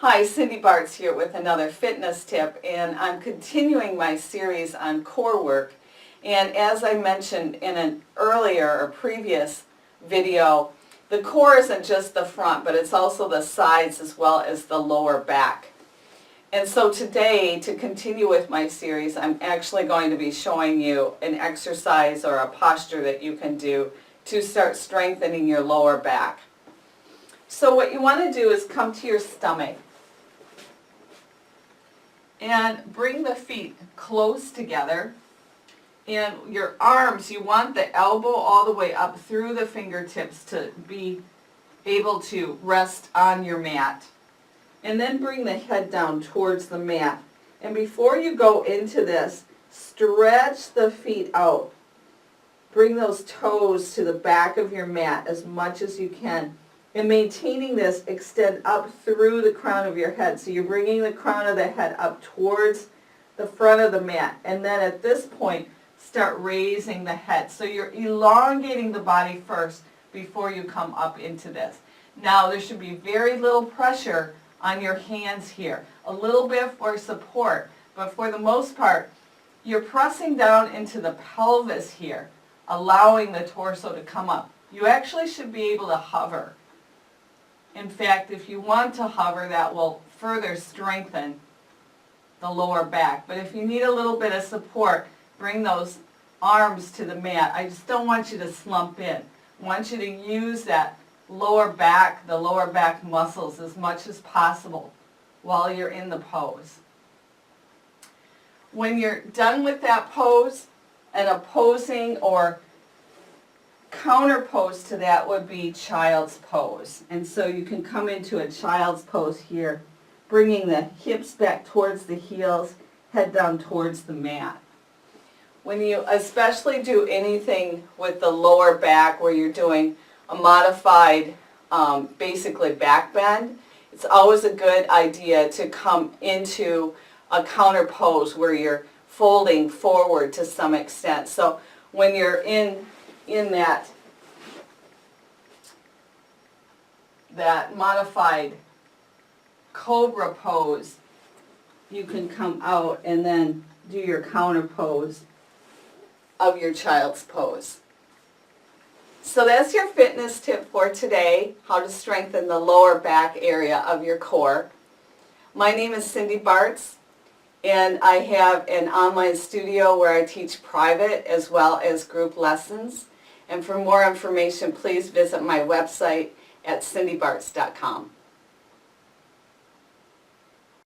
Hi, Cindy Bartz here with another fitness tip, and I'm continuing my series on core work. And as I mentioned in an earlier or previous video, the core isn't just the front, but it's also the sides as well as the lower back. And so today, to continue with my series, I'm actually going to be showing you an exercise or a posture that you can do to start strengthening your lower back. So what you want to do is come to your stomach and bring the feet close together, and your arms, you want the elbow all the way up through the fingertips to be able to rest on your mat. And then bring the head down towards the mat. And before you go into this, stretch the feet out. Bring those toes to the back of your mat as much as you can. And maintaining this, extend up through the crown of your head. So you're bringing the crown of the head up towards the front of the mat. And then at this point, start raising the head. So you're elongating the body first before you come up into this. Now there should be very little pressure on your hands here. A little bit for support, but for the most part, you're pressing down into the pelvis here, allowing the torso to come up. You actually should be able to hover. In fact, if you want to hover, that will further strengthen the lower back. But if you need a little bit of support, bring those arms to the mat. I just don't want you to slump in. I want you to use that lower back, the lower back muscles as much as possible while you're in the pose. When you're done with that pose, an opposing or counter pose to that would be child's pose. And so you can come into a child's pose here, bringing the hips back towards the heels, head down towards the mat. When you especially do anything with the lower back where you're doing a modified basically back bend, it's always a good idea to come into a counter pose where you're folding forward to some extent. So when you're in that modified cobra pose, you can come out and then do your counter pose of your child's pose. So that's your fitness tip for today, how to strengthen the lower back area of your core. My name is Cindy Bartz, and I have an online studio where I teach private as well as group lessons. And for more information, please visit my website at cindybartz.com.